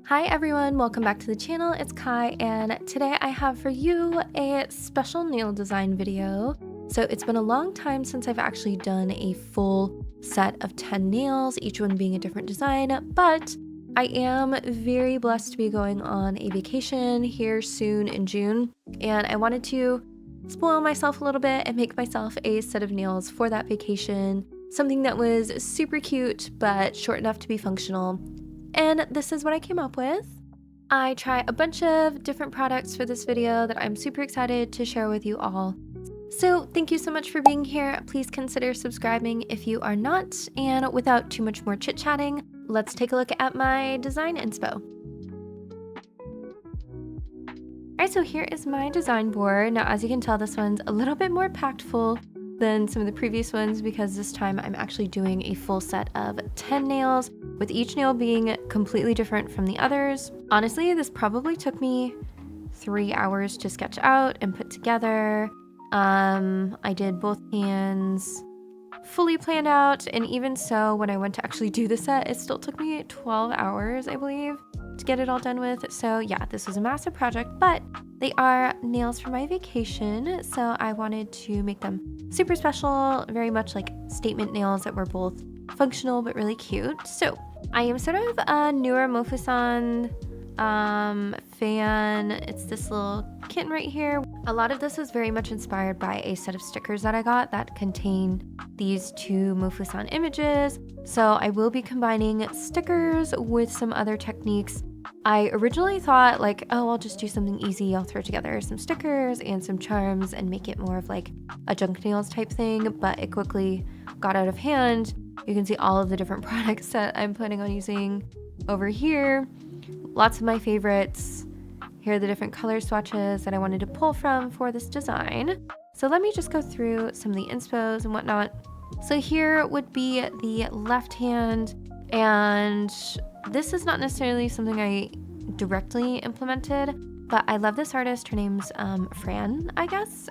Hi everyone, welcome back to the channel. It's Kai, and today I have for you a special nail design video. So it's been a long time since I've actually done a full set of 10 nails, each one being a different design, but I am very blessed to be going on a vacation here soon in June, and I wanted to spoil myself a little bit and make myself a set of nails for that vacation, something that was super cute but short enough to be functional. And this is what I came up with. I try a bunch of different products for this video that I'm super excited to share with you all. So thank you so much for being here. Please consider subscribing if you are not. And without too much more chit-chatting, let's take a look at my design inspo. Alright, so here is my design board. Now, as you can tell, this one's a little bit more packed full than some of the previous ones because this time I'm actually doing a full set of 10 nails, with each nail being completely different from the others. Honestly, this probably took me 3 hours to sketch out and put together. I did both hands fully planned out, and even so, when I went to actually do the set, it still took me 12 hours, I believe, to get it all done with. So yeah, this was a massive project, but they are nails for my vacation, so I wanted to make them super special, very much like statement nails that were both functional but really cute. So I am sort of a newer Mofusand fan. It's this little kitten right here. A lot of this was very much inspired by a set of stickers that I got that contain these two Mofusand images. So I will be combining stickers with some other techniques. I originally thought like, oh, I'll just do something easy. I'll throw together some stickers and some charms and make it more of like a junk nails type thing, but it quickly got out of hand. You can see all of the different products that I'm planning on using over here. Lots of my favorites. Here are the different color swatches that I wanted to pull from for this design. So let me just go through some of the inspos and whatnot. So here would be the left hand, and this is not necessarily something I directly implemented, but I love this artist. Her name's Fran, I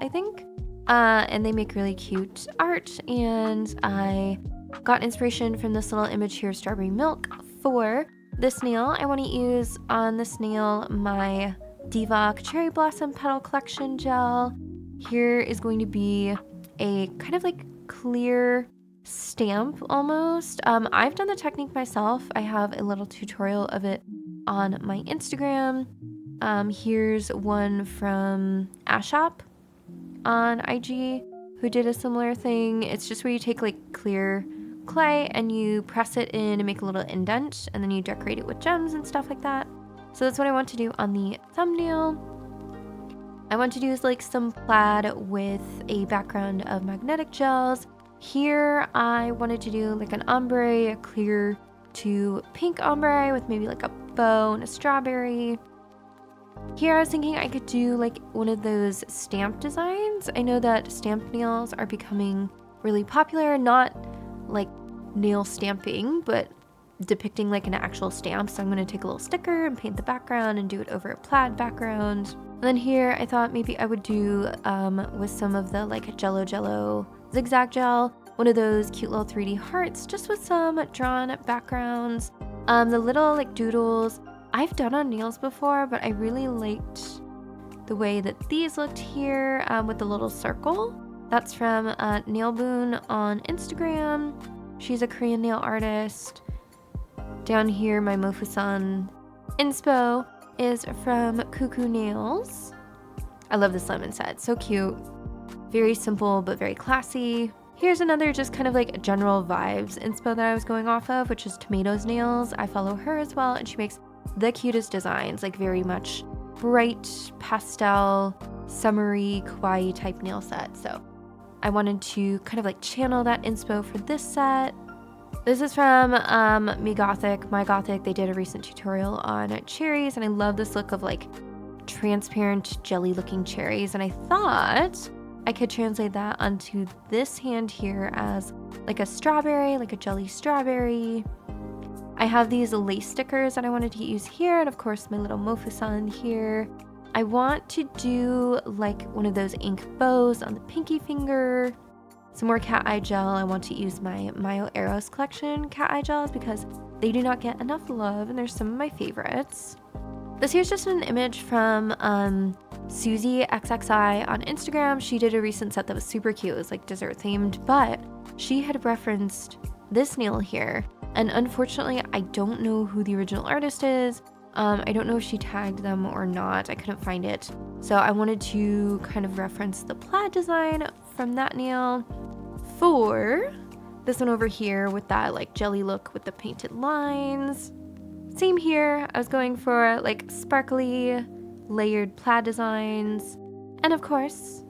think. And they make really cute art, and I got inspiration from this little image here, Strawberry Milk, for this nail. I want to use on this nail my Divock Cherry Blossom Petal Collection gel. Here is going to be a kind of like clear stamp almost. I've done the technique myself. I have a little tutorial of it on my Instagram. Here's one from Ashop on IG who did a similar thing. It's just where you take like clear clay and you press it in and make a little indent, and then you decorate it with gems and stuff like that. So that's what I want to do on the thumbnail. I want to do like some plaid with a background of magnetic gels. Here I wanted to do like an ombre, a clear to pink ombre with maybe like a bow and a strawberry. Here I was thinking I could do like one of those stamp designs. I know that stamped nails are becoming really popular, not like nail stamping, but depicting like an actual stamp. So I'm going to take a little sticker and paint the background and do it over a plaid background. And then here I thought maybe I would do with some of the like Jello zigzag gel, one of those cute little 3D hearts just with some drawn backgrounds. The little like doodles I've done on nails before, but I really liked the way that these looked here with the little circle. That's from Nail Boon on Instagram. She's a Korean nail artist. Down here, my Mofusand inspo is from Cuckoo Nails. I love this lemon set, so cute. Very simple, but very classy. Here's another just kind of like general vibes inspo that I was going off of, which is Tomatoes Nails. I follow her as well, and she makes the cutest designs, like very much bright, pastel, summery, kawaii type nail set. So I wanted to kind of like channel that inspo for this set. This is from My Gothic. They did a recent tutorial on cherries, and I love this look of like transparent jelly looking cherries, and I thought I could translate that onto this hand here as like a strawberry, like a jelly strawberry. I have these lace stickers that I wanted to use here, and of course my little Mofusand here. I want to do like one of those ink bows on the pinky finger. Some more cat eye gel. I want to use my Mayo Eros collection cat eye gels because they do not get enough love, and they're some of my favorites. This here's just an image from Susie XXI on Instagram. She did a recent set that was super cute. It was like dessert themed, but she had referenced this nail here. And unfortunately, I don't know who the original artist is. I don't know if she tagged them or not. I couldn't find it. So I wanted to kind of reference the plaid design from that nail for this one over here with that like jelly look with the painted lines. Same here. I was going for like sparkly layered plaid designs. And of course,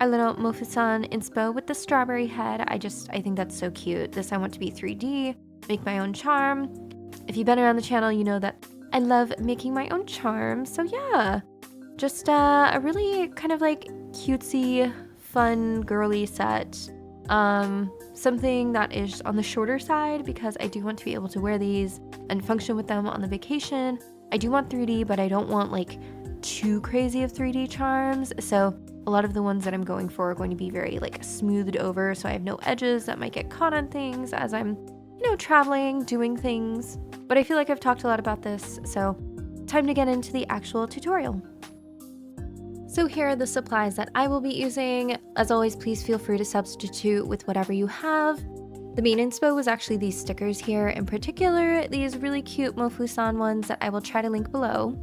our little Mofusand Inspo with the strawberry head. I think that's so cute. This I want to be 3D, make my own charm. If you've been around the channel, you know that I love making my own charms. So yeah, just a really kind of like cutesy, fun, girly set. Something that is on the shorter side because I do want to be able to wear these and function with them on the vacation. I do want 3D, but I don't want like too crazy of 3D charms. So a lot of the ones that I'm going for are going to be very like smoothed over, so I have no edges that might get caught on things as I'm, you know, traveling, doing things. But I feel like I've talked a lot about this, so time to get into the actual tutorial. So here are the supplies that I will be using. As always, please feel free to substitute with whatever you have. The main inspo was actually these stickers here, in particular these really cute Mofusand ones that I will try to link below.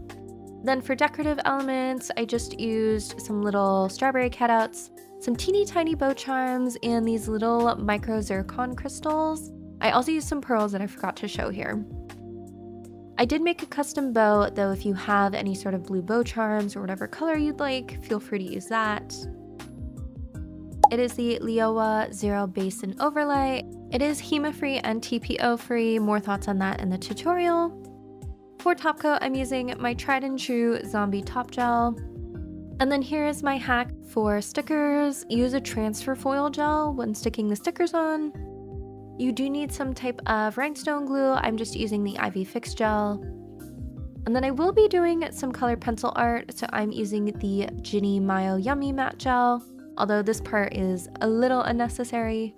Then for decorative elements, I just used some little strawberry cutouts, some teeny tiny bow charms, and these little micro zircon crystals. I also used some pearls that I forgot to show here. I did make a custom bow, though if you have any sort of blue bow charms or whatever color you'd like, feel free to use that. It is the Liowa Zero Base and Overlay. It is HEMA-free and TPO-free. More thoughts on that in the tutorial. For top coat, I'm using my tried and true Zombie Top Gel. And then here is my hack for stickers. Use a transfer foil gel when sticking the stickers on. You do need some type of rhinestone glue. I'm just using the Ivy Fix gel. And then I will be doing some colored pencil art, so I'm using the Ginny Mayo Yummy Matte Gel, although this part is a little unnecessary.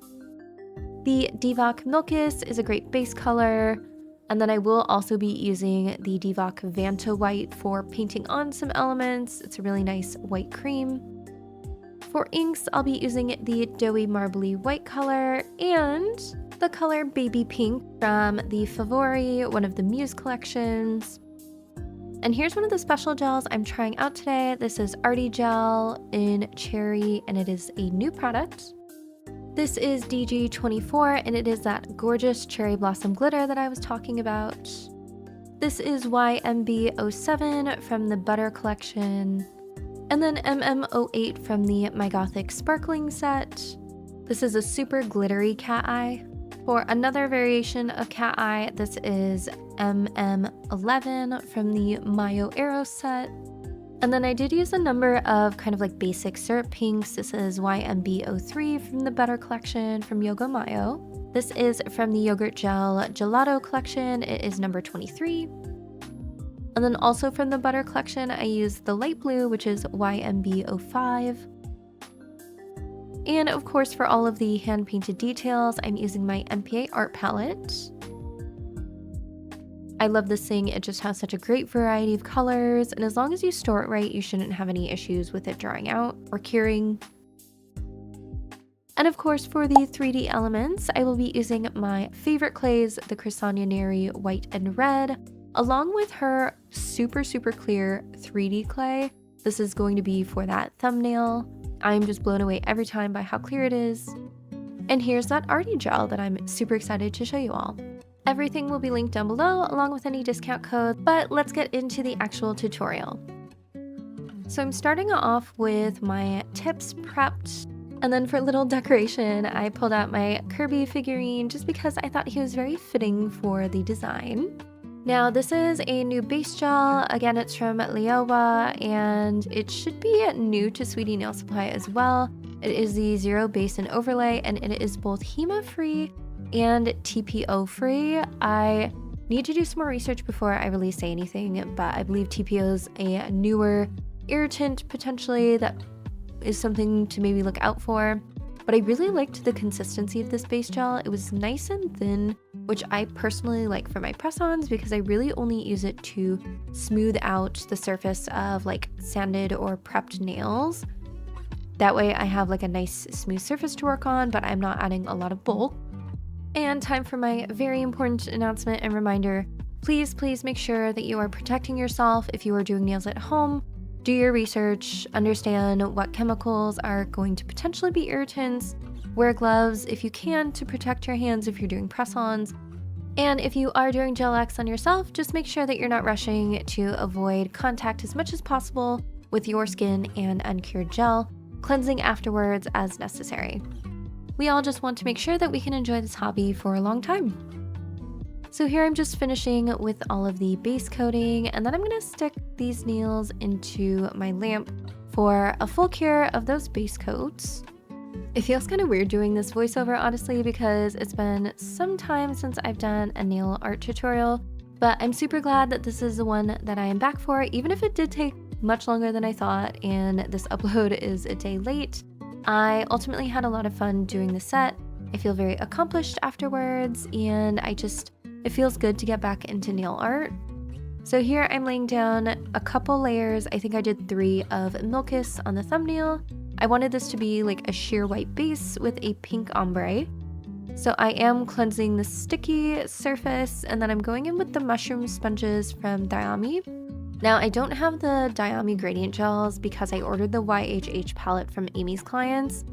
The Divock Milkis is a great base color, and then I will also be using the Divock Vanta White for painting on some elements. It's a really nice white cream. For inks, I'll be using the Doughy Marbly White color and the color Baby Pink from the Favori, one of the Muse collections. And here's one of the special gels I'm trying out today. This is Arty Gel in Cherry, and it is a new product. This is DG24, and it is that gorgeous cherry blossom glitter that I was talking about. This is YMB07 from the Butter collection. And then MM08 from the My Gothic Sparkling set. This is a super glittery cat eye. For another variation of cat eye, this is MM11 from the Mayo Eros set. And then I did use a number of kind of like basic syrup pinks. This is YMB03 from the Butter collection from Yoga Mayo. This is from the Yogurt Gel Gelato collection. It is number 23. And then also from the Butter collection, I used the light blue, which is YMB05. And of course, for all of the hand-painted details, I'm using my MPA art palette. I love this thing. It just has such a great variety of colors, and as long as you store it right, you shouldn't have any issues with it drying out or curing. And of course, for the 3D elements, I will be using my favorite clays, the Crisania Neri White and Red, along with her super clear 3D clay. This is going to be for that thumbnail. I'm just blown away every time by how clear it is. And here's that Arty gel that I'm super excited to show you all. Everything will be linked down below along with any discount code, but let's get into the actual tutorial. So I'm starting off with my tips prepped. And then for a little decoration, I pulled out my Kirby figurine just because I thought he was very fitting for the design. Now this is a new base gel. Again, it's from Liowa and it should be new to Sweetie Nail Supply as well. It is the Zero Base and Overlay and it is both HEMA free and TPO free. I need to do some more research before I really say anything, but I believe TPO is a newer irritant potentially that is something to maybe look out for. But I really liked the consistency of this base gel. It was nice and thin, which I personally like for my press-ons because I really only use it to smooth out the surface of like sanded or prepped nails. That way I have like a nice smooth surface to work on, but I'm not adding a lot of bulk. And time for my very important announcement and reminder. Please make sure that you are protecting yourself if you are doing nails at home. Do your research, understand what chemicals are going to potentially be irritants, wear gloves if you can to protect your hands if you're doing press-ons, and if you are doing gel X on yourself, just make sure that you're not rushing to avoid contact as much as possible with your skin and uncured gel, cleansing afterwards as necessary. We all just want to make sure that we can enjoy this hobby for a long time. So here I'm just finishing with all of the base coating, and then I'm gonna stick these nails into my lamp for a full cure of those base coats. It feels kind of weird doing this voiceover, honestly, because it's been some time since I've done a nail art tutorial, but I'm super glad that this is the one that I am back for, even if it did take much longer than I thought, and this upload is a day late. I ultimately had a lot of fun doing the set. I feel very accomplished afterwards, and it feels good to get back into nail art. So here I'm laying down a couple layers. I think I did 3 of Milkis on the thumbnail. I wanted this to be like a sheer white base with a pink ombre. So I am cleansing the sticky surface, and then I'm going in with the mushroom sponges from Diami. Now I don't have the Diami gradient gels because I ordered the YHH palette from Amy's clients.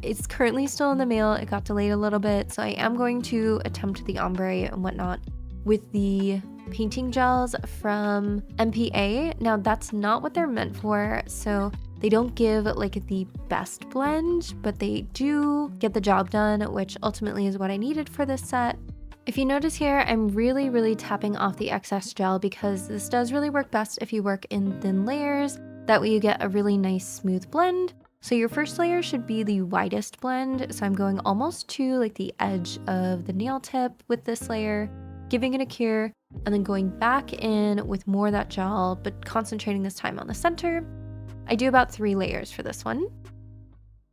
It's currently still in the mail. It got delayed a little bit, so I am going to attempt the ombre and whatnot with the painting gels from MPA. Now that's not what they're meant for, so they don't give like the best blend, but they do get the job done, which ultimately is what I needed for this set. If you notice here, I'm really tapping off the excess gel because this does really work best if you work in thin layers. That way you get a really nice smooth blend. So your first layer should be the widest blend. So I'm going almost to like the edge of the nail tip with this layer, giving it a cure, and then going back in with more of that gel, but concentrating this time on the center. I do about 3 layers for this one.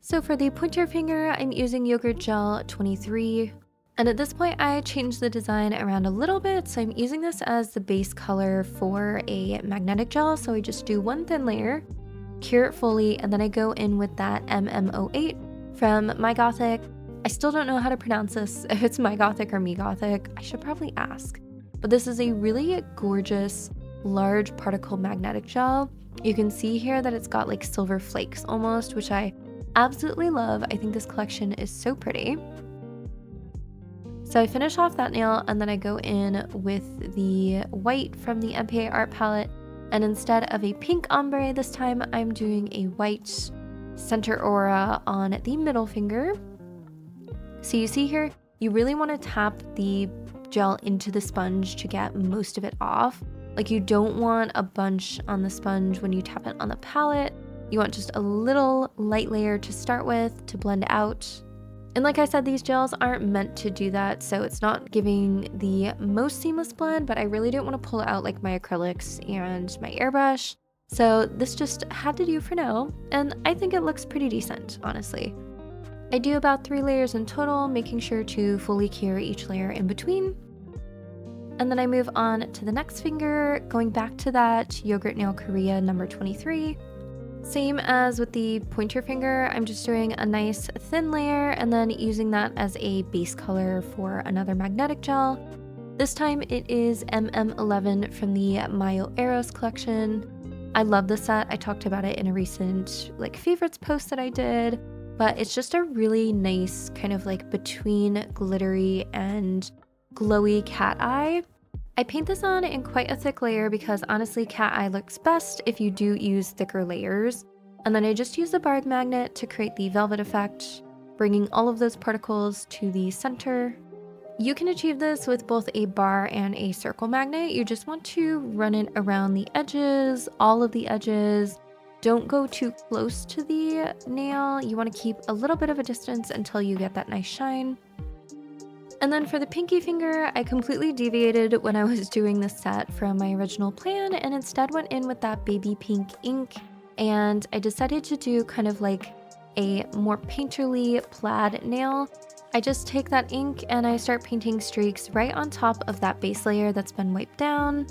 So for the pointer finger, I'm using Yogurt Gel 23. And at this point, I changed the design around a little bit. So I'm using this as the base color for a magnetic gel. So I just do 1 thin layer, cure it fully, and then I go in with that MM08 from My Gothic. I still don't know how to pronounce this, if it's My Gothic or Me Gothic. I should probably ask. But this is a really gorgeous, large particle magnetic gel. You can see here that it's got like silver flakes almost, which I absolutely love. I think this collection is so pretty. So I finish off that nail, and then I go in with the white from the MPA art palette. And instead of a pink ombre, this time I'm doing a white center aura on the middle finger. So you see here, you really want to tap the gel into the sponge to get most of it off. Like you don't want a bunch on the sponge when you tap it on the palette. You want just a little light layer to start with to blend out. And like I said, these gels aren't meant to do that, so it's not giving the most seamless blend, but I really didn't want to pull out like my acrylics and my airbrush. So this just had to do for now, and I think it looks pretty decent, honestly. I do about 3 layers in total, making sure to fully cure each layer in between. And then I move on to the next finger, going back to that Yogurt Nail Korea number 23. Same as with the pointer finger, I'm just doing a nice thin layer and then using that as a base color for another magnetic gel. This time it is MM11 from the Mayo Eros collection. I love this set. I talked about it in a recent like favorites post that I did, but it's just a really nice kind of like between glittery and glowy cat eye. I paint this on in quite a thick layer because honestly cat eye looks best if you do use thicker layers. And then I just use the barred magnet to create the velvet effect, bringing all of those particles to the center. You can achieve this with both a bar and a circle magnet. You just want to run it around the edges, all of the edges. Don't go too close to the nail. You want to keep a little bit of a distance until you get that nice shine. And then for the pinky finger, I completely deviated when I was doing this set from my original plan and instead went in with that baby pink ink. And I decided to do kind of like a more painterly plaid nail. I just take that ink and I start painting streaks right on top of that base layer that's been wiped down.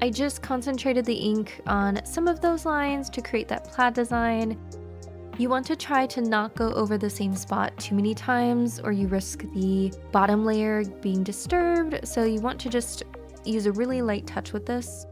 I just concentrated the ink on some of those lines to create that plaid design. You want to try to not go over the same spot too many times or you risk the bottom layer being disturbed, so you want to just use a really light touch with this.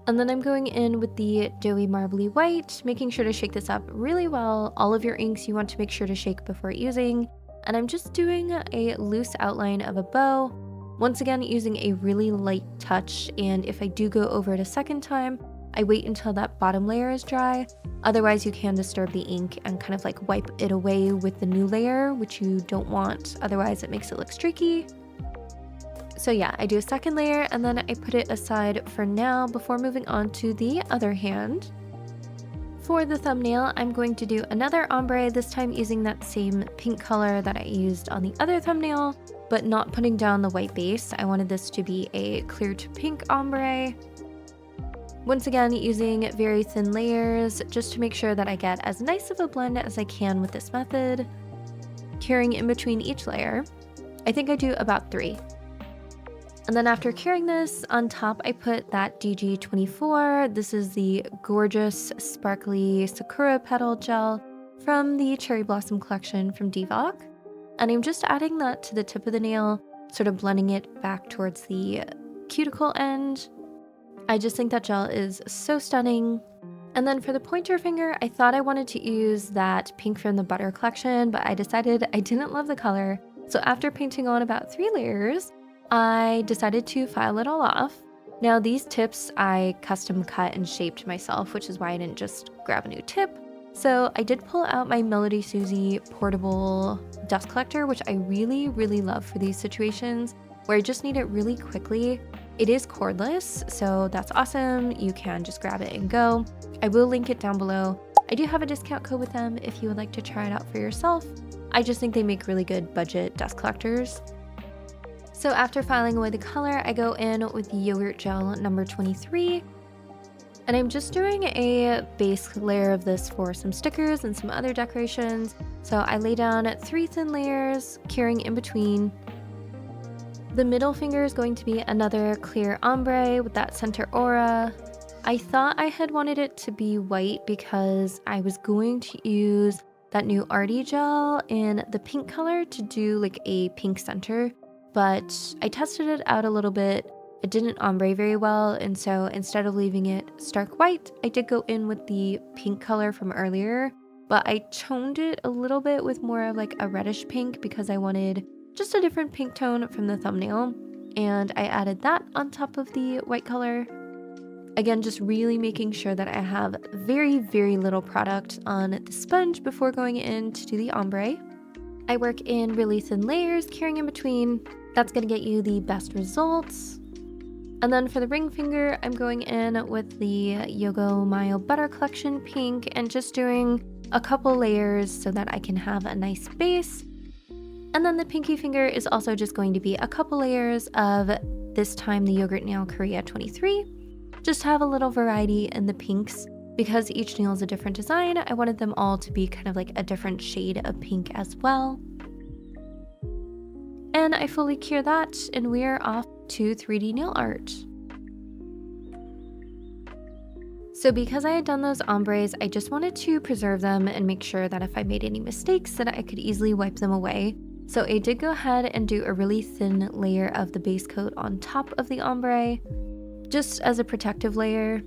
And then I'm going in with the doughy marbly white, making sure to shake this up really well. All of your inks you want to make sure to shake before using. And I'm just doing a loose outline of a bow. Once again, using a really light touch, and if I do go over it a second time, I wait until that bottom layer is dry. Otherwise, you can disturb the ink and kind of like wipe it away with the new layer, which you don't want. Otherwise, it makes it look streaky. So yeah, I do a second layer and then I put it aside for now before moving on to the other hand. For the thumbnail, I'm going to do another ombre, this time using that same pink color that I used on the other thumbnail, but not putting down the white base. I wanted this to be a clear to pink ombre. Once again, using very thin layers just to make sure that I get as nice of a blend as I can with this method. Curing in between each layer. I think I do about 3. And then after curing this, on top I put that DG24. This is the gorgeous sparkly sakura petal gel from the Cherry Blossom collection from Divock. And I'm just adding that to the tip of the nail, sort of blending it back towards the cuticle end. I just think that gel is so stunning. And then for the pointer finger, I thought I wanted to use that pink from the Butter collection, but I decided I didn't love the color. So after painting on about 3 layers, I decided to file it all off. Now these tips I custom cut and shaped myself, which is why I didn't just grab a new tip. So I did pull out my Melody Susie portable dust collector, which I really, really love for these situations where I just need it really quickly. It is cordless, so that's awesome. You can just grab it and go. I will link it down below. I do have a discount code with them if you would like to try it out for yourself. I just think they make really good budget dust collectors. So after filing away the color, I go in with the yogurt gel number 23. And I'm just doing a base layer of this for some stickers and some other decorations. So I lay down 3 thin layers, curing in between. The middle finger is going to be another clear ombre with that center aura. I thought I had wanted it to be white because I was going to use that new Arty gel in the pink color to do like a pink center. But I tested it out a little bit. It didn't ombre very well, and so instead of leaving it stark white, I did go in with the pink color from earlier, but I toned it a little bit with more of like a reddish pink because I wanted just a different pink tone from the thumbnail, and I added that on top of the white color. Again, just really making sure that I have very, very little product on the sponge before going in to do the ombre. I work in really thin layers, curing in between. That's going to get you the best results. And then for the ring finger, I'm going in with the Yogo Mayo Butter Collection pink and just doing a couple layers so that I can have a nice base. And then the pinky finger is also just going to be a couple layers of, this time, the Yogurt Nail Korea 23. Just to have a little variety in the pinks. Because each nail is a different design, I wanted them all to be kind of like a different shade of pink as well. And I fully cure that, and we are off to 3D nail art. So because I had done those ombres, I just wanted to preserve them and make sure that if I made any mistakes that I could easily wipe them away. So I did go ahead and do a really thin layer of the base coat on top of the ombre, just as a protective layer.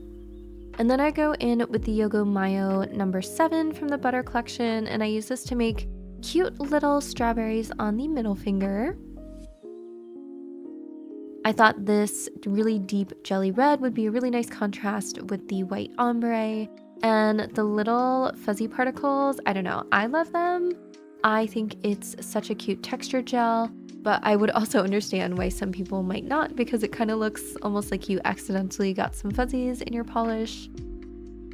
And then I go in with the Yogo Mayo number 7 from the Butter collection, and I use this to make cute little strawberries on the middle finger. I thought this really deep jelly red would be a really nice contrast with the white ombre. And the little fuzzy particles, I don't know, I love them. I think it's such a cute texture gel, but I would also understand why some people might not, because it kind of looks almost like you accidentally got some fuzzies in your polish.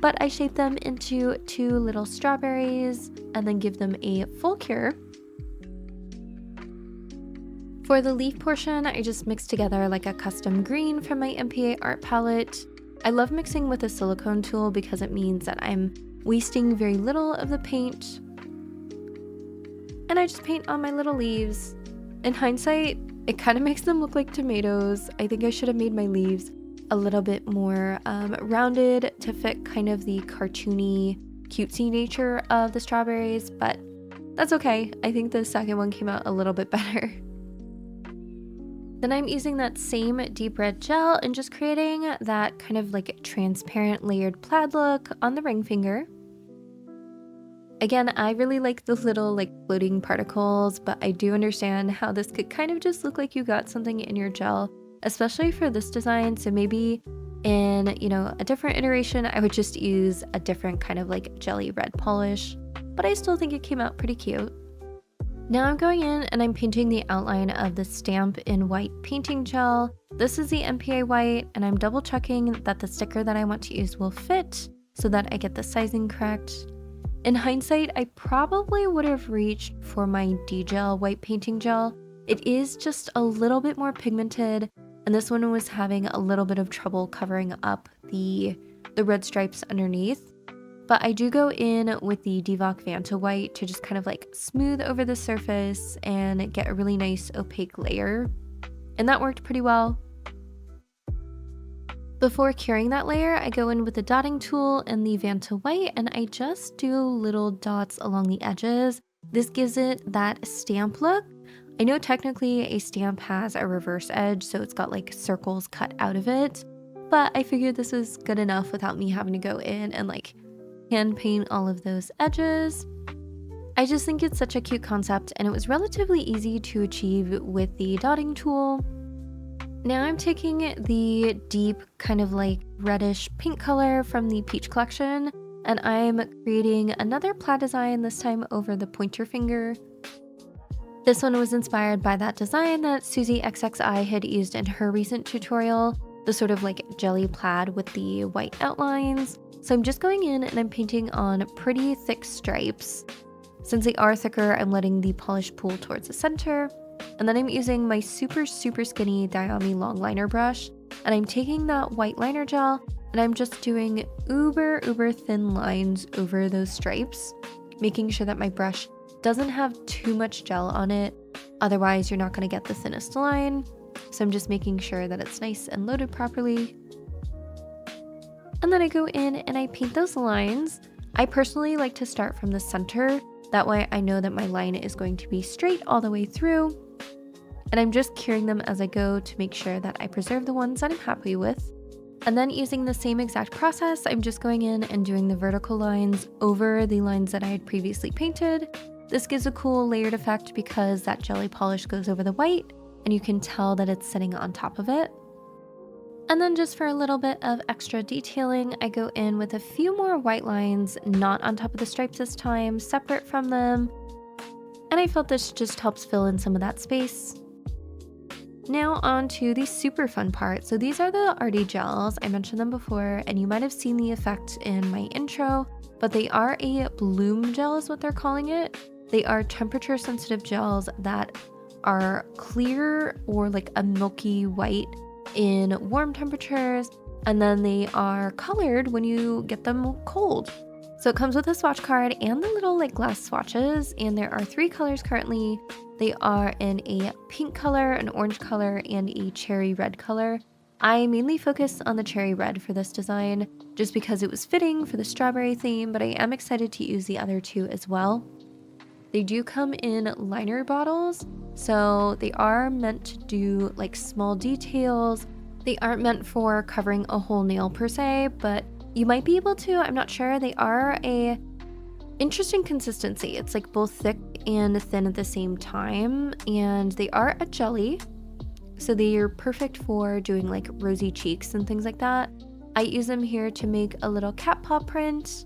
But I shape them into 2 little strawberries and then give them a full cure. For the leaf portion, I just mixed together like a custom green from my MPA art palette. I love mixing with a silicone tool because it means that I'm wasting very little of the paint. And I just paint on my little leaves. In hindsight, it kind of makes them look like tomatoes. I think I should have made my leaves a little bit more rounded to fit kind of the cartoony, cutesy nature of the strawberries, but that's okay. I think the second one came out a little bit better. Then I'm using that same deep red gel and just creating that kind of like transparent layered plaid look on the ring finger. Again, I really like the little like floating particles, but I do understand how this could kind of just look like you got something in your gel, especially for this design. So maybe in, a different iteration, I would just use a different kind of like jelly red polish, but I still think it came out pretty cute. Now I'm going in and I'm painting the outline of the stamp in white painting gel. This is the MPA white, and I'm double checking that the sticker that I want to use will fit so that I get the sizing correct. In hindsight, I probably would have reached for my D-gel white painting gel. It is just a little bit more pigmented, and this one was having a little bit of trouble covering up the red stripes underneath. But I do go in with the Divock Vanta white to just kind of like smooth over the surface and get a really nice opaque layer. And that worked pretty well. Before curing that layer, I go in with the dotting tool and the Vanta white, and I just do little dots along the edges. This gives it that stamp look. I know technically a stamp has a reverse edge, so it's got like circles cut out of it, but I figured this was good enough without me having to go in and like hand paint all of those edges. I just think it's such a cute concept, and it was relatively easy to achieve with the dotting tool. Now I'm taking the deep kind of like reddish pink color from the Peach collection, and I'm creating another plaid design, this time over the pointer finger. This one was inspired by that design that Susie XXI had used in her recent tutorial, the sort of like jelly plaid with the white outlines. So I'm just going in and I'm painting on pretty thick stripes. Since they are thicker, I'm letting the polish pool towards the center. And then I'm using my super skinny Dayami long liner brush, and I'm taking that white liner gel and I'm just doing uber thin lines over those stripes, making sure that my brush doesn't have too much gel on it. Otherwise, you're not going to get the thinnest line. So I'm just making sure that it's nice and loaded properly. And then I go in and I paint those lines. I personally like to start from the center. That way I know that my line is going to be straight all the way through. And I'm just curing them as I go to make sure that I preserve the ones that I'm happy with. And then using the same exact process, I'm just going in and doing the vertical lines over the lines that I had previously painted. This gives a cool layered effect because that jelly polish goes over the white, and you can tell that it's sitting on top of it. And then just for a little bit of extra detailing, I go in with a few more white lines, not on top of the stripes this time, separate from them. And I felt this just helps fill in some of that space. Now on to the super fun part. So these are the Arty gels. I mentioned them before, and you might have seen the effect in my intro, but they are a bloom gel is what they're calling it. They are temperature sensitive gels that are clear or like a milky white in warm temperatures, and then they are colored when you get them cold. So it comes with a swatch card and the little like glass swatches, and there are 3 colors currently. They are in a pink color, an orange color, and a cherry red color. I mainly focused on the cherry red for this design just because it was fitting for the strawberry theme, but I am excited to use the other 2 as well. They do come in liner bottles, so they are meant to do like small details. They aren't meant for covering a whole nail per se, but you might be able to, I'm not sure. They are a interesting consistency. It's like both thick and thin at the same time, and they are a jelly, so they are perfect for doing like rosy cheeks and things like that. I use them here to make a little cat paw print.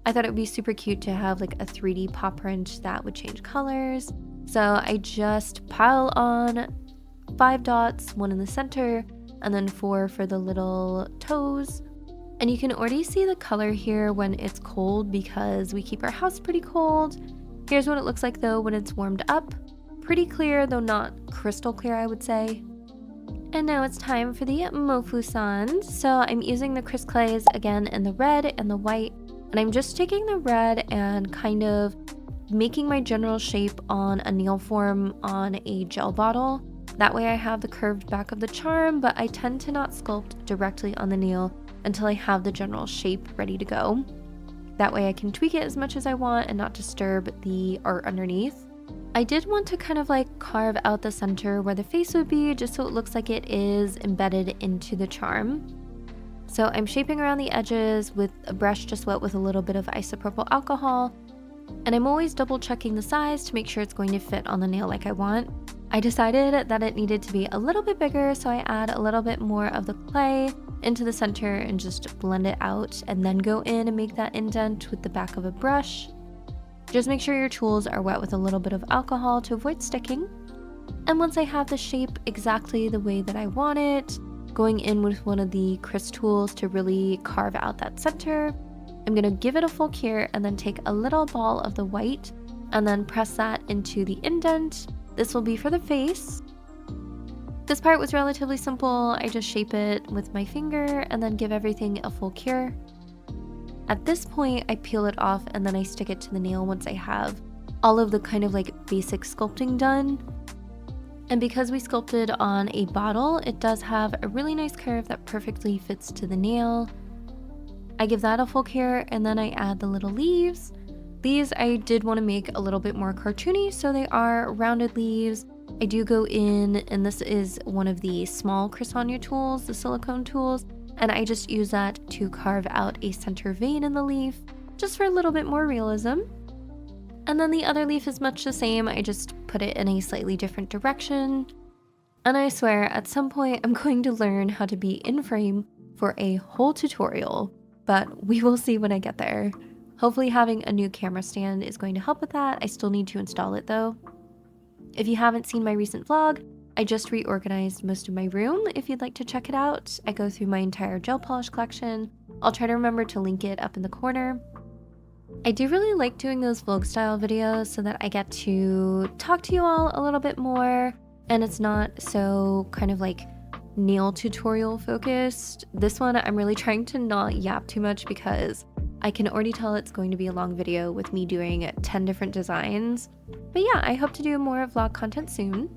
I thought it would be super cute to have like a 3D paw print that would change colors. So I just pile on 5 dots, 1 in the center, and then 4 for the little toes. And you can already see the color here when it's cold because we keep our house pretty cold. Here's what it looks like though when it's warmed up. Pretty clear, though not crystal clear, I would say. And now it's time for the Mofusand. So I'm using the Crisp Clays again in the red and the white. And I'm just taking the red and kind of making my general shape on a nail form on a gel bottle. That way I have the curved back of the charm, but I tend to not sculpt directly on the nail until I have the general shape ready to go. That way I can tweak it as much as I want and not disturb the art underneath. I did want to kind of like carve out the center where the face would be, just so it looks like it is embedded into the charm. So I'm shaping around the edges with a brush just wet with a little bit of isopropyl alcohol. And I'm always double checking the size to make sure it's going to fit on the nail like I want. I decided that it needed to be a little bit bigger, so I add a little bit more of the clay into the center and just blend it out, and then go in and make that indent with the back of a brush. Just make sure your tools are wet with a little bit of alcohol to avoid sticking. And once I have the shape exactly the way that I want it, going in with one of the crisp tools to really carve out that center, I'm gonna give it a full cure and then take a little ball of the white and then press that into the indent. This will be for the face. This part was relatively simple. I just shape it with my finger and then give everything a full cure. At this point, I peel it off and then I stick it to the nail once I have all of the kind of like basic sculpting done. And because we sculpted on a bottle, it does have a really nice curve that perfectly fits to the nail. I give that a full cure and then I add the little leaves. These I did want to make a little bit more cartoony, so they are rounded leaves. I do go in, and this is one of the small Crisania tools, the silicone tools, and I just use that to carve out a center vein in the leaf, just for a little bit more realism. And then the other leaf is much the same, I just put it in a slightly different direction. And I swear, at some point I'm going to learn how to be in frame for a whole tutorial, but we will see when I get there. Hopefully having a new camera stand is going to help with that. I still need to install it though. If you haven't seen my recent vlog, I just reorganized most of my room. If you'd like to check it out, I go through my entire gel polish collection. I'll try to remember to link it up in the corner. I do really like doing those vlog style videos so that I get to talk to you all a little bit more and it's not so kind of like nail tutorial focused. This one I'm really trying to not yap too much because I can already tell it's going to be a long video with me doing 10 different designs. But yeah, I hope to do more vlog content soon.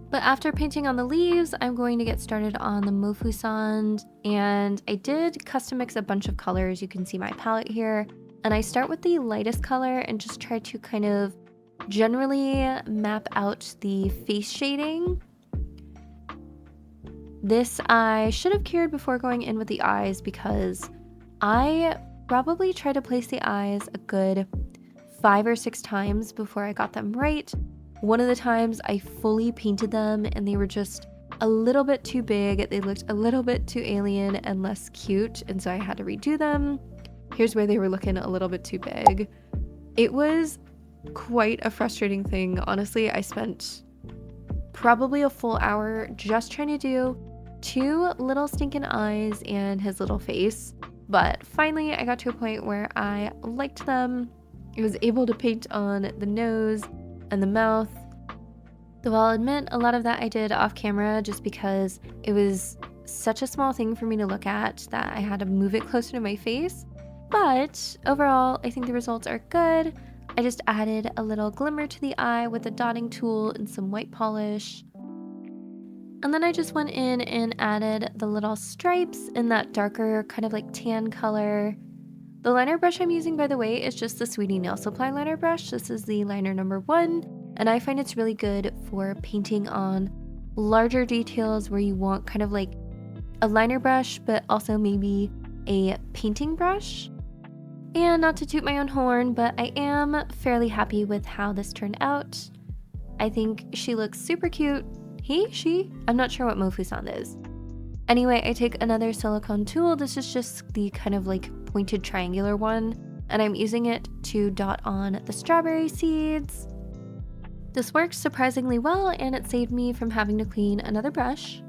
But after painting on the leaves, I'm going to get started on the Mofusand. And I did custom mix a bunch of colors. You can see my palette here. And I start with the lightest color and just try to kind of generally map out the face shading. This I should have cured before going in with the eyes because I probably tried to place the eyes a good 5 or 6 times before I got them right. One of the times I fully painted them and they were just a little bit too big. They looked a little bit too alien and less cute, and so I had to redo them. Here's where they were looking a little bit too big. It was quite a frustrating thing. Honestly, I spent probably a full hour just trying to do 2 little stinking eyes and his little face. But finally, I got to a point where I liked them. I was able to paint on the nose and the mouth. Though I'll admit, a lot of that I did off camera just because it was such a small thing for me to look at that I had to move it closer to my face. But overall, I think the results are good. I just added a little glimmer to the eye with a dotting tool and some white polish. And then I just went in and added the little stripes in that darker kind of like tan color. The liner brush I'm using, by the way, is just the Sweetie Nail Supply liner brush. This is the liner number 1, and I find it's really good for painting on larger details where you want kind of like a liner brush, but also maybe a painting brush. And not to toot my own horn, but I am fairly happy with how this turned out. I think she looks super cute. He, she, I'm not sure what Mofusand is. Anyway, I take another silicone tool. This is just the kind of like pointed triangular one, and I'm using it to dot on the strawberry seeds. This works surprisingly well, and it saved me from having to clean another brush.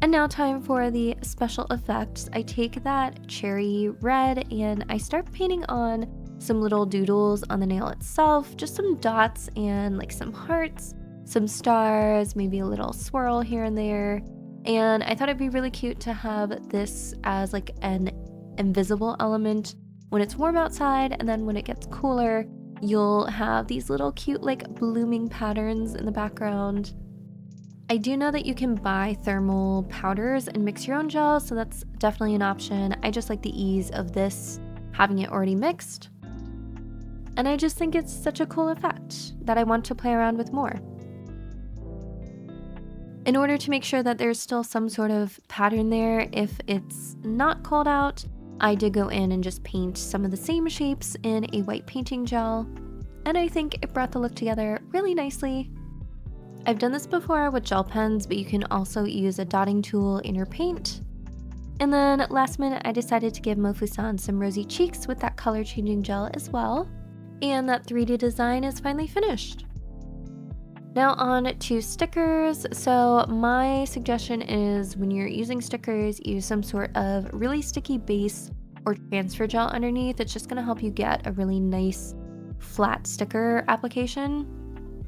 And now time for the special effects. I take that cherry red and I start painting on some little doodles on the nail itself, just some dots and like some hearts, some stars, maybe a little swirl here and there. And I thought it'd be really cute to have this as like an invisible element when it's warm outside, and then when it gets cooler, you'll have these little cute like blooming patterns in the background. I do know that you can buy thermal powders and mix your own gel, so that's definitely an option. I just like the ease of this, having it already mixed. And I just think it's such a cool effect that I want to play around with more. In order to make sure that there's still some sort of pattern there if it's not cold out, I did go in and just paint some of the same shapes in a white painting gel, and I think it brought the look together really nicely. I've done this before with gel pens, but you can also use a dotting tool in your paint. And then last minute, I decided to give Mofusand some rosy cheeks with that color changing gel as well. And that 3D design is finally finished. Now on to stickers. So my suggestion is when you're using stickers, use some sort of really sticky base or transfer gel underneath. It's just gonna help you get a really nice flat sticker application.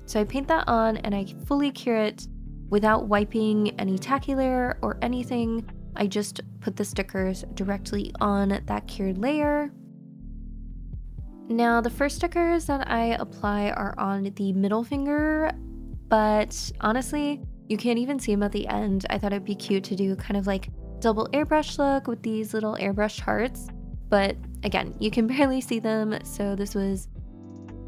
So I paint that on and I fully cure it without wiping any tacky layer or anything. I just put the stickers directly on that cured layer. Now the first stickers that I apply are on the middle finger, but honestly, you can't even see them at the end. I thought it'd be cute to do kind of like double airbrush look with these little airbrushed hearts, but again, you can barely see them, so this was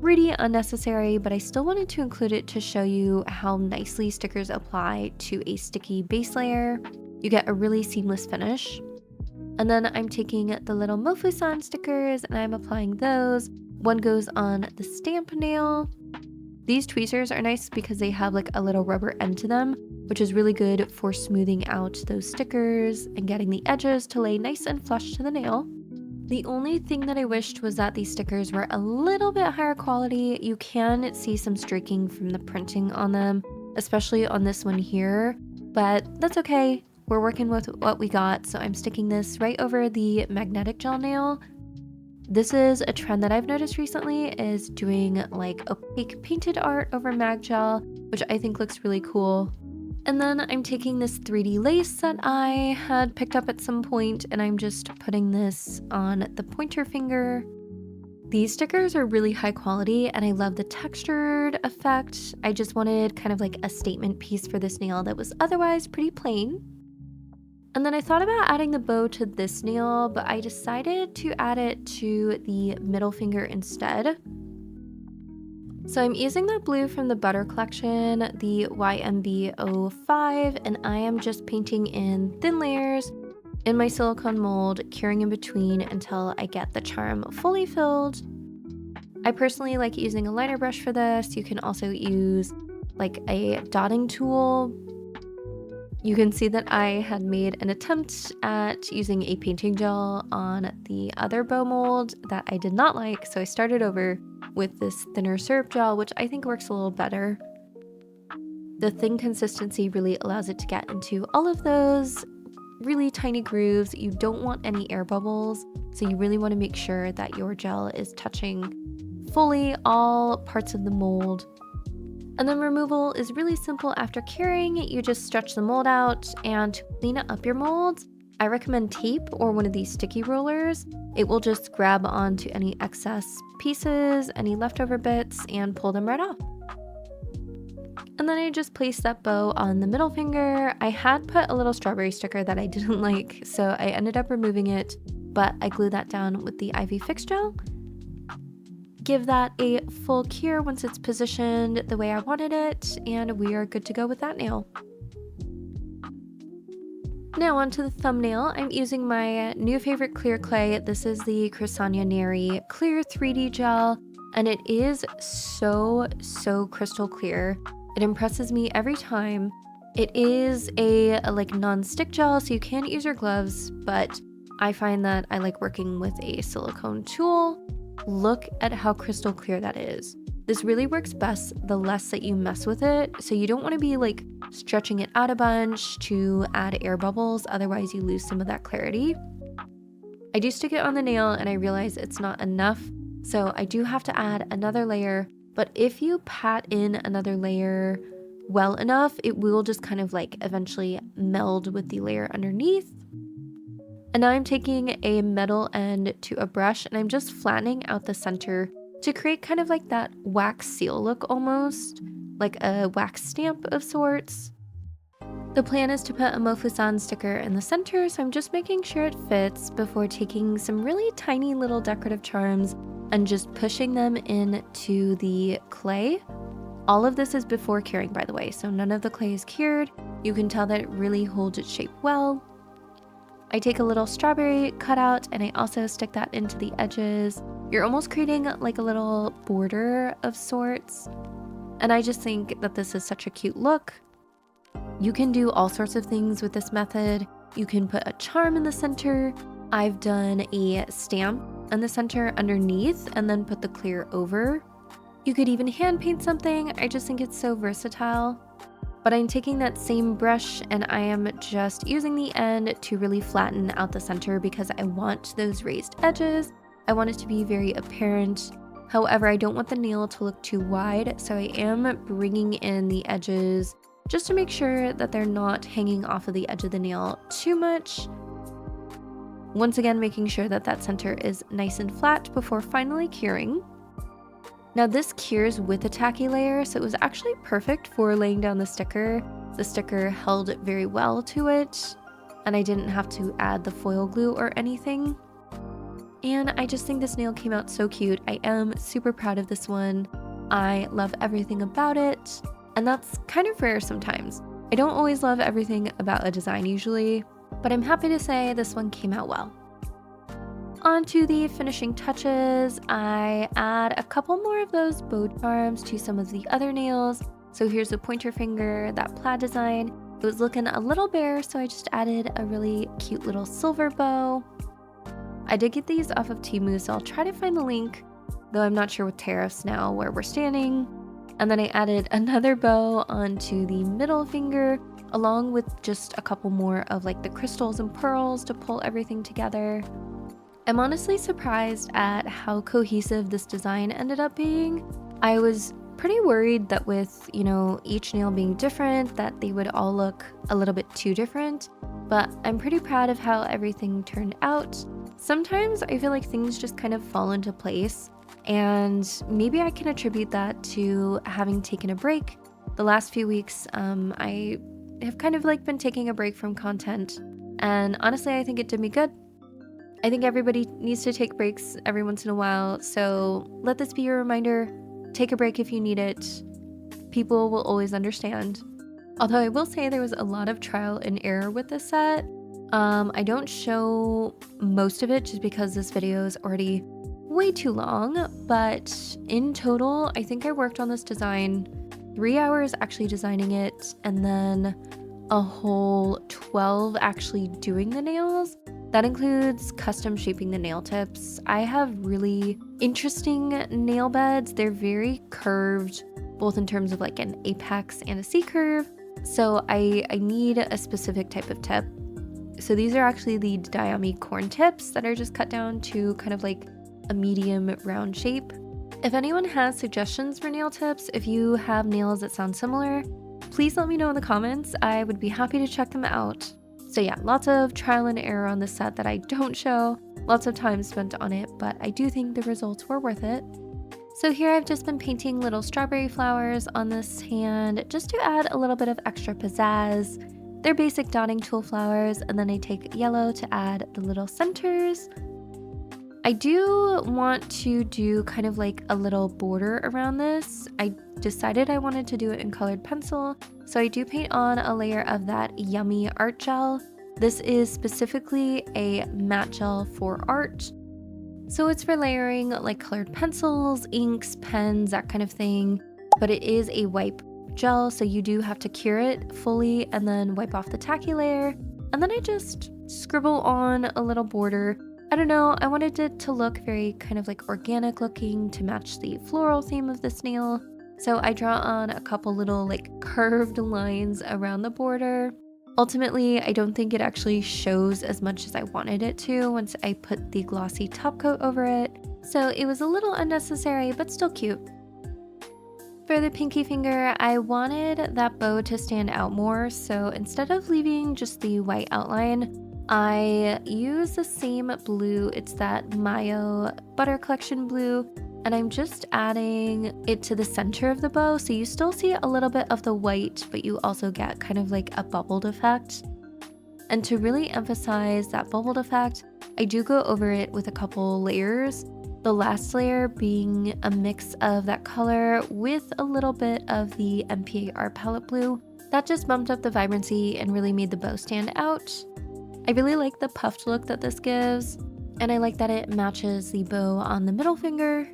pretty unnecessary, but I still wanted to include it to show you how nicely stickers apply to a sticky base layer. You get a really seamless finish. And then I'm taking the little Mofusand stickers and I'm applying those. One goes on the stamp nail. These tweezers are nice because they have like a little rubber end to them, which is really good for smoothing out those stickers and getting the edges to lay nice and flush to the nail. The only thing that I wished was that these stickers were a little bit higher quality. You can see some streaking from the printing on them, especially on this one here, but that's okay. We're working with what we got, so I'm sticking this right over the magnetic gel nail. This is a trend that I've noticed recently, is doing like opaque painted art over mag gel, which I think looks really cool. And then I'm taking this 3D lace that I had picked up at some point, and I'm just putting this on the pointer finger. These stickers are really high quality, and I love the textured effect. I just wanted kind of like a statement piece for this nail that was otherwise pretty plain. And then I thought about adding the bow to this nail, but I decided to add it to the middle finger instead. So I'm using that blue from the Butter collection, the YMB05, and I am just painting in thin layers in my silicone mold, curing in between until I get the charm fully filled. I personally like using a liner brush for this. You can also use like a dotting tool. You can see that I had made an attempt at using a painting gel on the other bow mold that I did not like, so I started over with this thinner syrup gel, which I think works a little better. The thin consistency really allows it to get into all of those really tiny grooves. You don't want any air bubbles, so you really want to make sure that your gel is touching fully all parts of the mold. And then removal is really simple after curing. You just stretch the mold out, and to clean up your molds, I recommend tape or one of these sticky rollers. It will just grab onto any excess pieces, any leftover bits, and pull them right off. And then I just placed that bow on the middle finger. I had put a little strawberry sticker that I didn't like, so I ended up removing it, but I glued that down with the Ivy Fix gel. Give that a full cure once it's positioned the way I wanted it, and we are good to go with that nail. Now onto the thumbnail. I'm using my new favorite clear clay. This is the Cresania Neri Clear 3D Gel, and it is so crystal clear. It impresses me every time. It is a like non-stick gel, so you can use your gloves, but I find that I like working with a silicone tool. Look at how crystal clear that is. This really works best the less that you mess with it, so you don't want to be like stretching it out a bunch to add air bubbles, otherwise you lose some of that clarity. I do stick it on the nail and I realize it's not enough, so I do have to add another layer, but if you pat in another layer well enough, it will just kind of like eventually meld with the layer underneath. And now I'm taking a metal end to a brush and I'm just flattening out the center to create kind of like that wax seal look, almost like a wax stamp of sorts. The plan is to put a Mofusand sticker in the center, so I'm just making sure it fits before taking some really tiny little decorative charms and just pushing them into the clay. All of this is before curing, by the way, so none of the clay is cured. You can tell that it really holds its shape well. I take a little strawberry cutout and I also stick that into the edges. You're almost creating like a little border of sorts. And I just think that this is such a cute look. You can do all sorts of things with this method. You can put a charm in the center. I've done a stamp in the center underneath and then put the clear over. You could even hand paint something. I just think it's so versatile. But I'm taking that same brush and I am just using the end to really flatten out the center because I want those raised edges. I want it to be very apparent. However, I don't want the nail to look too wide, so I am bringing in the edges just to make sure that they're not hanging off of the edge of the nail too much. Once again, making sure that that center is nice and flat before finally curing. Now this cures with a tacky layer, so it was actually perfect for laying down the sticker. The sticker held very well to it, and I didn't have to add the foil glue or anything. And I just think this nail came out so cute. I am super proud of this one. I love everything about it, and that's kind of rare sometimes. I don't always love everything about a design usually, but I'm happy to say this one came out well. On to the finishing touches, I add a couple more of those bow charms to some of the other nails. So here's the pointer finger, that plaid design. It was looking a little bare, so I just added a really cute little silver bow. I did get these off of Temu, so I'll try to find the link, though I'm not sure with tariffs now where we're standing. And then I added another bow onto the middle finger, along with just a couple more of like the crystals and pearls to pull everything together. I'm honestly surprised at how cohesive this design ended up being. I was pretty worried that with, each nail being different, that they would all look a little bit too different, but I'm pretty proud of how everything turned out. Sometimes I feel like things just kind of fall into place, and maybe I can attribute that to having taken a break. The last few weeks, I have kind of like been taking a break from content, and honestly, I think it did me good. I think everybody needs to take breaks every once in a while, so let this be your reminder. Take a break if you need it. People will always understand. Although I will say there was a lot of trial and error with this set. I don't show most of it just because this video is already way too long, but in total, I think I worked on this design 3 hours actually designing it, and then a whole 12 actually doing the nails. That includes custom shaping the nail tips. I have really interesting nail beds. They're very curved, both in terms of like an apex and a C curve. So I need a specific type of tip. So these are actually the Diami corn tips that are just cut down to kind of like a medium round shape. If anyone has suggestions for nail tips, if you have nails that sound similar, please let me know in the comments. I would be happy to check them out. So yeah, lots of trial and error on this set that I don't show, lots of time spent on it, but I do think the results were worth it. So here I've just been painting little strawberry flowers on this hand just to add a little bit of extra pizzazz. They're basic dotting tool flowers, and then I take yellow to add the little centers. I do want to do kind of like a little border around this. I decided I wanted to do it in colored pencil, so I do paint on a layer of that yummy art gel. This is specifically a matte gel for art. So it's for layering like colored pencils, inks, pens, that kind of thing, but it is a wipe gel, so you do have to cure it fully and then wipe off the tacky layer. And then I just scribble on a little border. I don't know, I wanted it to look very kind of like organic looking to match the floral theme of this nail. So I draw on a couple little like curved lines around the border. Ultimately, I don't think it actually shows as much as I wanted it to once I put the glossy top coat over it. So it was a little unnecessary, but still cute. For the pinky finger, I wanted that bow to stand out more, so instead of leaving just the white outline, I use the same blue. It's that Mayo Butter Collection blue, and I'm just adding it to the center of the bow, so you still see a little bit of the white, but you also get kind of like a bubbled effect. And to really emphasize that bubbled effect, I do go over it with a couple layers. The last layer being a mix of that color with a little bit of the MPA Art Palette blue. That just bumped up the vibrancy and really made the bow stand out. I really like the puffed look that this gives, and I like that it matches the bow on the middle finger.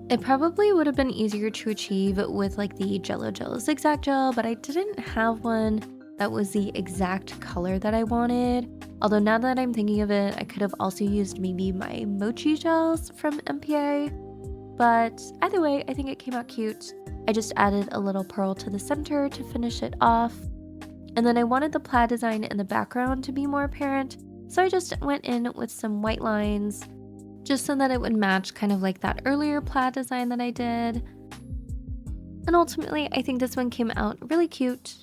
It probably would have been easier to achieve with like the Jello Jello zigzag gel, but I didn't have one that was the exact color that I wanted. Although now that I'm thinking of it, I could have also used maybe my mochi gels from MPA. But either way, I think it came out cute. I just added a little pearl to the center to finish it off. And then I wanted the plaid design in the background to be more apparent, so I just went in with some white lines, just so that it would match kind of like that earlier plaid design that I did. And ultimately, I think this one came out really cute.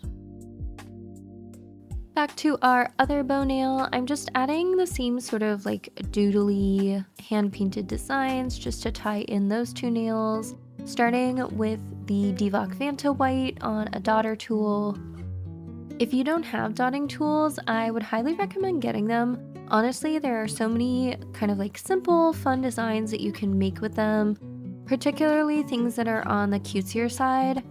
Back to our other bow nail, I'm just adding the same sort of like doodly hand-painted designs just to tie in those two nails, starting with the Divock Vanta White on a daughter tool. If you don't have dotting tools, I would highly recommend getting them. Honestly, there are so many kind of like simple, fun designs that you can make with them, particularly things that are on the cutesier side.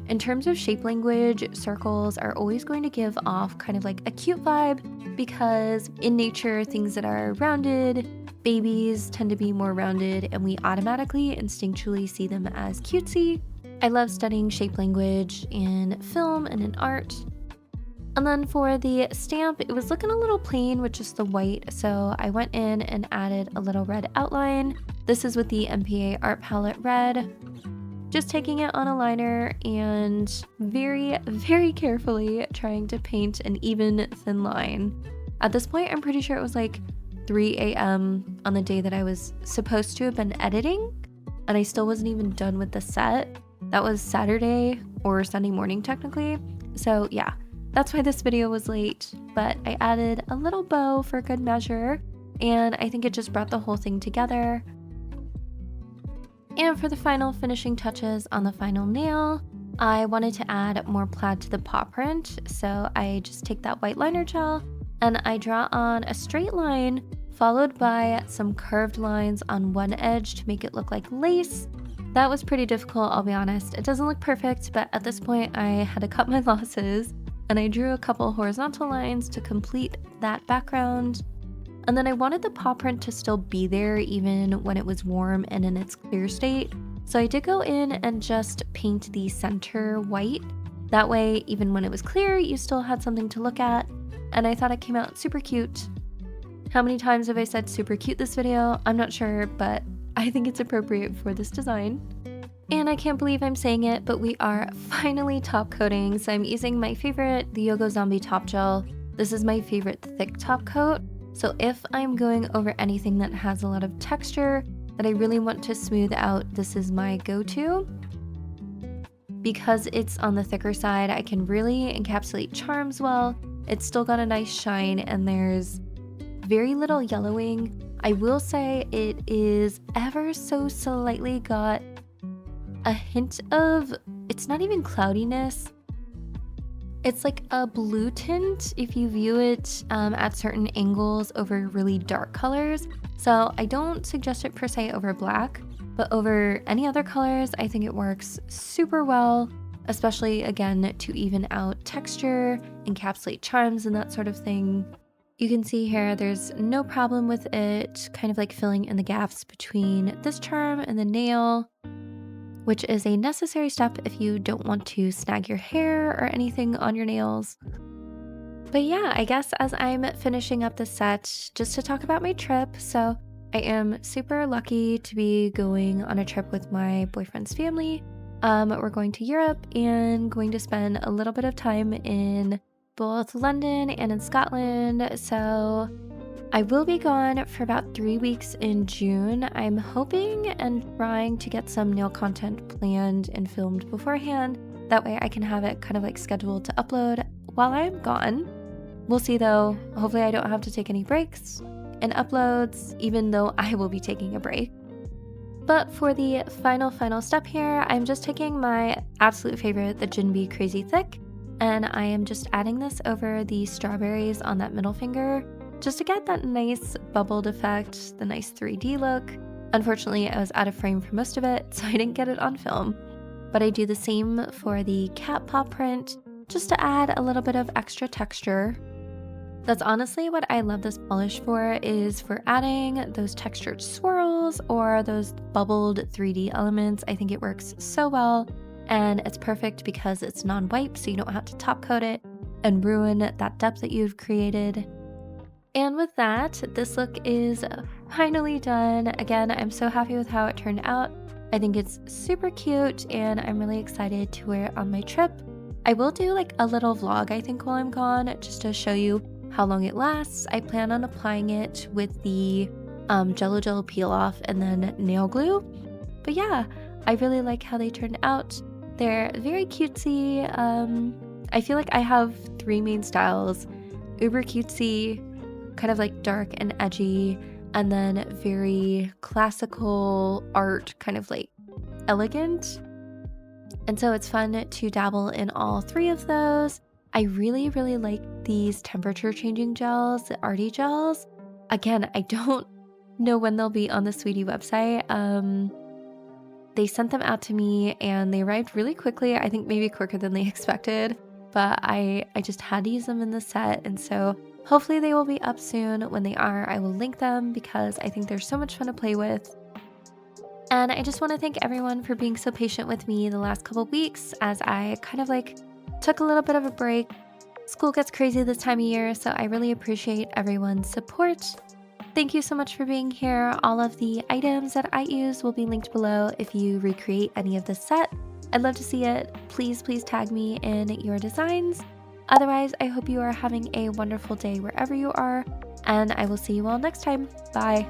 In terms of shape language, circles are always going to give off kind of like a cute vibe because in nature, things that are rounded, babies tend to be more rounded, and we automatically instinctually see them as cutesy. I love studying shape language in film and in art. And then for the stamp, it was looking a little plain with just the white, so I went in and added a little red outline. This is with the MPA Art Palette Red. Just taking it on a liner and very, very carefully trying to paint an even, thin line. At this point, I'm pretty sure it was like 3 a.m. on the day that I was supposed to have been editing, and I still wasn't even done with the set. That was Saturday or Sunday morning technically, so yeah. That's why this video was late, but I added a little bow for good measure, and I think it just brought the whole thing together. And for the final finishing touches on the final nail, I wanted to add more plaid to the paw print, so I just take that white liner gel and I draw on a straight line followed by some curved lines on one edge to make it look like lace. That was pretty difficult, I'll be honest. It doesn't look perfect, but at this point I had to cut my losses. And I drew a couple horizontal lines to complete that background. And then I wanted the paw print to still be there even when it was warm and in its clear state. So I did go in and just paint the center white. That way, even when it was clear, you still had something to look at. And I thought it came out super cute. How many times have I said super cute this video? I'm not sure, but I think it's appropriate for this design. And I can't believe I'm saying it, but we are finally top coating. So I'm using my favorite, the Yogo Zombie top gel. This is my favorite thick top coat. So if I'm going over anything that has a lot of texture that I really want to smooth out, this is my go-to. Because it's on the thicker side, I can really encapsulate charms well. It's still got a nice shine and there's very little yellowing. I will say it is ever so slightly got a hint of, it's not even cloudiness. It's like a blue tint if you view it at certain angles over really dark colors. So I don't suggest it per se over black, but over any other colors, I think it works super well, especially again to even out texture, encapsulate charms and that sort of thing. You can see here, there's no problem with it kind of like filling in the gaps between this charm and the nail. which is a necessary step if you don't want to snag your hair or anything on your nails. But yeah, I guess as I'm finishing up the set, just to talk about my trip. So I am super lucky to be going on a trip with my boyfriend's family. We're going to Europe and going to spend a little bit of time in both London and in Scotland. So I will be gone for about 3 weeks in June. I'm hoping and trying to get some nail content planned and filmed beforehand. That way I can have it kind of like scheduled to upload while I'm gone. We'll see though. Hopefully I don't have to take any breaks in uploads, even though I will be taking a break. But for the final step here, I'm just taking my absolute favorite, the Jinbei Crazy Thick, and I am just adding this over the strawberries on that middle finger just to get that nice bubbled effect, the nice 3D look. Unfortunately, I was out of frame for most of it, so I didn't get it on film. But I do the same for the cat paw print, just to add a little bit of extra texture. That's honestly what I love this polish for, is for adding those textured swirls or those bubbled 3D elements. I think it works so well, and it's perfect because it's non-wipe, so you don't have to top coat it and ruin that depth that you've created. And with that, this look is finally done. Again, I'm so happy with how it turned out. I think it's super cute, and I'm really excited to wear it on my trip. I will do like a little vlog, I think, while I'm gone, just to show you how long it lasts. I plan on applying it with the Jello peel off and then nail glue. But yeah, I really like how they turned out. They're very cutesy. I feel like I have 3 main styles: uber cutesy, kind of like dark and edgy, and then very classical art, kind of like elegant. And so it's fun to dabble in all 3 of those. I really like these temperature changing gels, the arty gels. Again, I don't know when they'll be on the Sweetie website. They sent them out to me and they arrived really quickly. I think maybe quicker than they expected, but I just had to use them in the set. And so hopefully they will be up soon. When they are, I will link them because I think they're so much fun to play with. And I just want to thank everyone for being so patient with me the last couple weeks as I kind of like took a little bit of a break. School gets crazy this time of year, so I really appreciate everyone's support. Thank you so much for being here. All of the items that I use will be linked below if you recreate any of this set. I'd love to see it. Please tag me in your designs. Otherwise, I hope you are having a wonderful day wherever you are, and I will see you all next time. Bye.